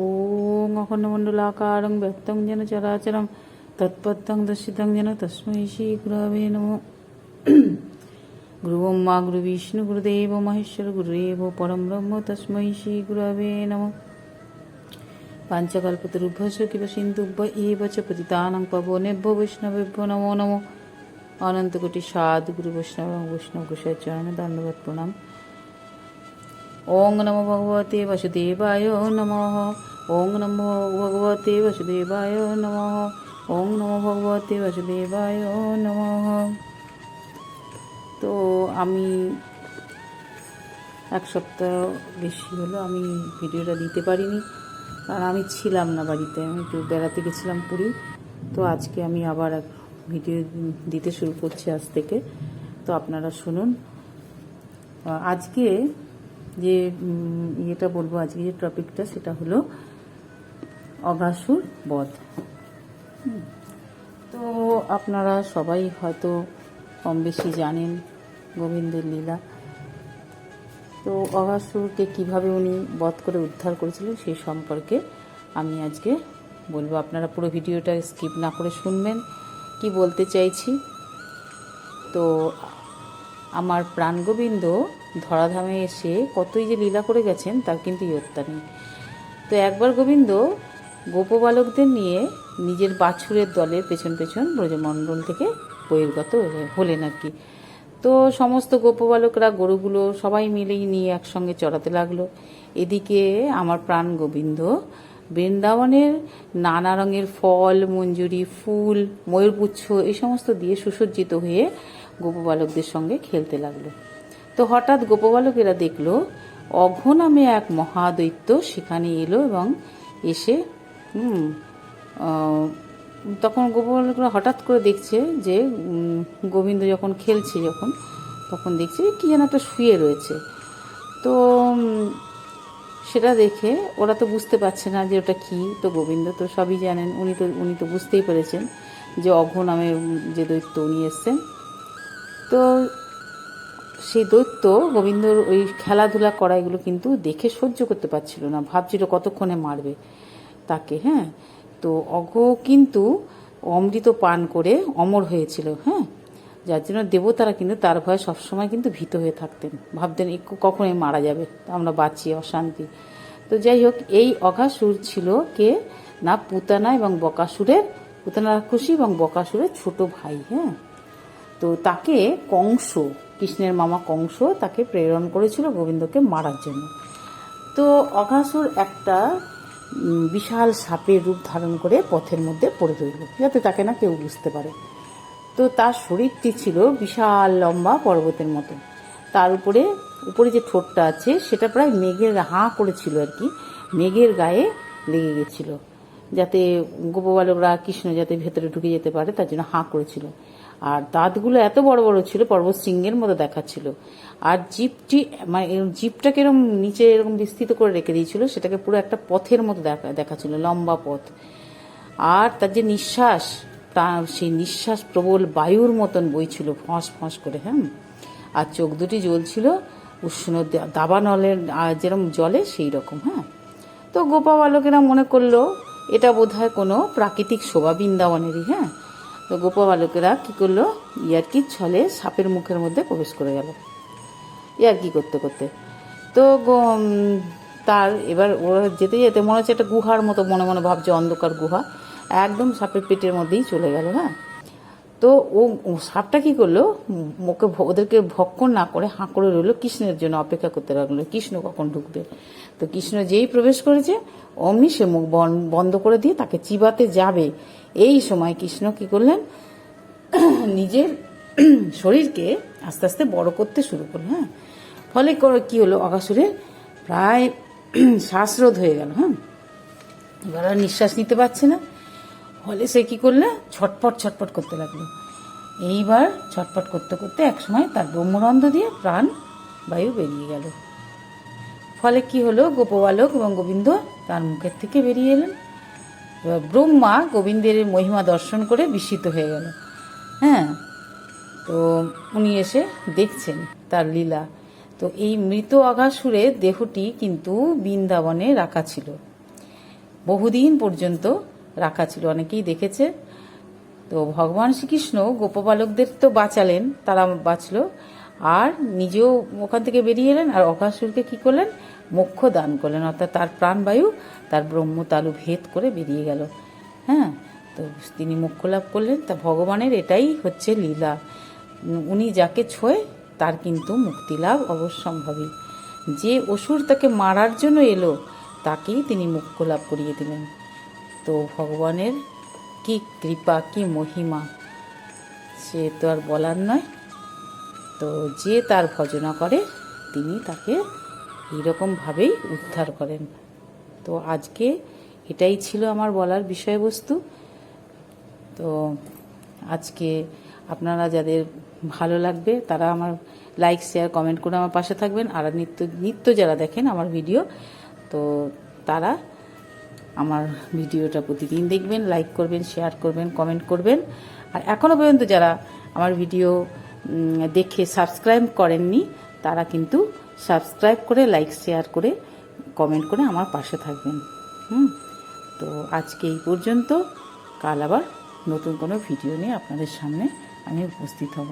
ওং অখণ্ডমণ্ডলাকারং ব্যক্তং যেন চরাচরম তৎপত্যং দর্শিতং যেন তস্मै শ্রী গুরবে নমঃ। গুরু ব্রহ্মা গুরু বিষ্ণু গুরুদেব মহেশ্বর গুরুদেব পরম ব্রহ্ম তস্मै শ্রী গুরবে নমঃ। পাঞ্চকল্পতরুভ্যশ্চ কৃপা সিন্ধুভ্য এব চ পতিতানাং পাবনেভ্যো বৈষ্ণবেভ্যো নমো নমঃ। অনন্তকোটি সাধু গুরু বৈষ্ণব বৈষ্ণব গোসাইয়ের চরণে দণ্ডবৎ প্রণাম। ওং নমো ভগবতে বাসুদেবায় নমঃ। ওং নমো ভগবতে বাসুদেবায় নমঃ। ওং নমো ভগবতে বাসুদেবায় নমঃ। তো আমি এক সপ্তাহ বেশি হলো আমি ভিডিওটা দিতে পারিনি, কারণ আমি ছিলাম না বাড়িতে, আমি একটু বেড়াতে গেছিলাম পুরী। তো আজকে আমি আবার এক ভিডিও দিতে শুরু করছি আজ থেকে। তো আপনারা শুনুন। আজকে যে ইয়েটা বলবো, আজকে যে টপিকটা, সেটা হলো অঘাসুর বধ। তো আপনারা সবাই হয়তো কম বেশি জানেন গোবিন্দের লীলা। তো অঘাসুরকে কিভাবে উনি বধ করে উদ্ধার করেছিলেন সেই সম্পর্কে আমি আজকে বলবো। আপনারা পুরো ভিডিওটা স্কিপ না করে শুনবেন কি বলতে চাইছি। তো আমার প্রাণগোবিন্দ ধরাধামে এসে কতই যে লীলা করে গেছেন তার কিন্তু ইয়ত্তা নেই। তো একবার গোবিন্দ গোপবালকদের নিয়ে নিজের বাছুরের দলের পেছন পেছন ব্রজমণ্ডল থেকে বহির্গত হলেন আর কি। তো সমস্ত গোপবালকরা গরুগুলো সবাই মিলেই নিয়ে একসঙ্গে চড়াতে লাগলো। এদিকে আমার প্রাণ গোবিন্দ বৃন্দাবনের নানা রঙের ফল, মঞ্জুরি, ফুল, ময়ূরপুচ্ছ এই সমস্ত দিয়ে সুসজ্জিত হয়ে গোপবালকদের সঙ্গে খেলতে লাগলো। তো হঠাৎ গোপবালকেরা দেখলো অঘ নামে এক মহাদৈত্য সেখানে এলো এবং এসে তখন গোপবালকরা হঠাৎ করে দেখছে যে গোবিন্দ যখন খেলছে তখন দেখছে কি যেন একটা শুয়ে রয়েছে। তো সেটা দেখে ওরা তো বুঝতে পারছে না যে ওটা কি। তো গোবিন্দ তো সবই জানেন, উনি তো বুঝতেই পেরেছেন যে অঘ নামে যে দৈত্য উনি এসছেন। তো সেই দৈত্য গোবিন্দর ওই খেলাধুলা করা এগুলো কিন্তু দেখে সহ্য করতে পারছিল না, ভাবছিল কতক্ষণে মারবে তাকে। হ্যাঁ, তো অঘ কিন্তু অমৃত পান করে অমর হয়েছিল। হ্যাঁ, যার জন্য দেবতারা কিন্তু তার ভয়ে সবসময় কিন্তু ভীত হয়ে থাকতেন, ভাবতেন কখনোই মারা যাবে, আমরা বাঁচি অশান্তি। তো যাই হোক, এই অঘাসুর ছিল কে না পুতানা এবং বকাসুরের, পুতানা রাক্ষসী এবং বকাসুরের ছোট ভাই। হ্যাঁ, তো তাকে কংস, কৃষ্ণের মামা কংস তাকে প্রেরণ করেছিল গোবিন্দকে মারার জন্য। তো অঘাসুর একটা বিশাল সাপের রূপ ধারণ করে পথের মধ্যে পড়ে রইল, যাতে তাকে না কেউ বুঝতে পারে। তো তার শরীরটি ছিল বিশাল লম্বা পর্বতের মতো। তার উপরে যে ঠোঁটটা আছে সেটা প্রায় মেঘের হাঁ করেছিল আর কি, মেঘের গায়ে লেগে গেছিল, যাতে গোপবালকরা কৃষ্ণ যাতে ভেতরে ঢুকে যেতে পারে তার জন্য হাঁ করেছিল। আর দাঁতগুলো এত বড় বড় ছিল, পর্বত সিংহের মতো দেখাচ্ছিল। আর জিপটাকে এরকম নিচে এরকম বিস্তৃত করে রেখে দিয়েছিল, সেটাকে পুরো একটা পথের মতো দেখাচ্ছিল, লম্বা পথ। আর তার যে নিঃশ্বাস, সেই নিঃশ্বাস প্রবল বায়ুর মতন বইছিল ফস ফস করে। হ্যাঁ, আর চোখ দুটি জ্বলছিল উষ্ণ দাবানলের যেরকম জলে সেই রকম। হ্যাঁ, তো গোপাবালকেরা মনে করলো এটা বোধহয় কোনো প্রাকৃতিক শোভা বৃন্দাবনেরই। হ্যাঁ, তো গোপাবালকেরা কি করলো, ইয়ার্কির ছলে সাপের মুখের মধ্যে প্রবেশ করে গেল ইয়ার্কি করতে করতে। তো তার এবার ওরা যেতে যেতে মনে হচ্ছে একটা গুহার মতো, মনে মনে ভাবছে অন্ধকার গুহা, একদম সাপের পেটের মধ্যেই চলে গেল। হ্যাঁ, তো সাপটা কি করলো, ওদেরকে ভক্ষণ না করে হাঁ করে রইলো, কৃষ্ণের জন্য অপেক্ষা করতে লাগলো কৃষ্ণ কখন ঢুকবে। তো কৃষ্ণ যেই প্রবেশ করেছে অমনি সে মুখ বন্ধ করে দিয়ে তাকে চিবাতে যাবে। এই সময় কৃষ্ণ কি করলেন, নিজের শরীরকে আস্তে আস্তে বড় করতে শুরু করলো। হ্যাঁ, ফলে কি হলো, অঘাসুরের প্রায় শ্বাসরোধ হয়ে গেল। হ্যাঁ, এবার আর নিঃশ্বাস নিতে পারছে না, ফলে সে কি করলে ছটপট ছটপট করতে লাগলো। এইবার ছটপট করতে করতে একসময় তার ব্রহ্মরন্ধ্র দিয়ে প্রাণ বায়ু বেরিয়ে গেল। ফলে কি হলো, গোপবালক এবং গোবিন্দ তার মুখের থেকে বেরিয়ে এলেন। এবার ব্রহ্মা গোবিন্দের মহিমা দর্শন করে বিস্মিত হয়ে গেল। হ্যাঁ, তো উনি এসে দেখছেন তার লীলা। তো এই মৃত অঘাসুরের দেহটি কিন্তু বৃন্দাবনে রাখা ছিল। বহুদিন পর্যন্ত রাখা ছিল, অনেকেই দেখেছে। তো ভগবান শ্রীকৃষ্ণ গোপবালকদের তো বাঁচালেন, তারা বাঁচলো, আর নিজেও ওখান থেকে বেরিয়ে এলেন, আর অঘাসুরকে কী করলেন, মোক্ষ দান করলেন, অর্থাৎ তার প্রাণবায়ু তার ব্রহ্মতালু ভেদ করে বেরিয়ে গেল। হ্যাঁ, তো তিনি মোক্ষ লাভ করলেন। তা ভগবানের এটাই হচ্ছে লীলা, উনি যাকে ছোঁয় তার কিন্তু মুক্তি লাভ অবশ্যম্ভাবী। যে অসুর তাকে মারার জন্য এলো তাকেই তিনি মোক্ষ লাভ করিয়ে দিলেন। তো ভগবানের কি কৃপা, কি মহিমা, সে তো আর বলার নয়। তো যে তার ভজনা করে তিনি তাকে এইরকমভাবেই উদ্ধার করেন। তো আজকে এটাই ছিল আমার বলার বিষয়বস্তু। তো আজকে আপনারা যাদের ভালো লাগবে তারা আমার লাইক, শেয়ার, কমেন্ট করে আমার পাশে থাকবেন। আর নিত্য যারা দেখেন আমার ভিডিও, তো তারা আমার ভিডিওটা প্রতিদিন দেখবেন, লাইক করবেন, শেয়ার করবেন, কমেন্ট করবেন। আর এখনও পর্যন্ত যারা আমার ভিডিও দেখে সাবস্ক্রাইব করেননি তারা কিন্তু সাবস্ক্রাইব করে, লাইক, শেয়ার করে, কমেন্ট করে আমার পাশে থাকবেন। তো আজকে এই পর্যন্ত। কাল আবার নতুন কোনো ভিডিও নিয়ে আপনাদের সামনে আমি উপস্থিত হব।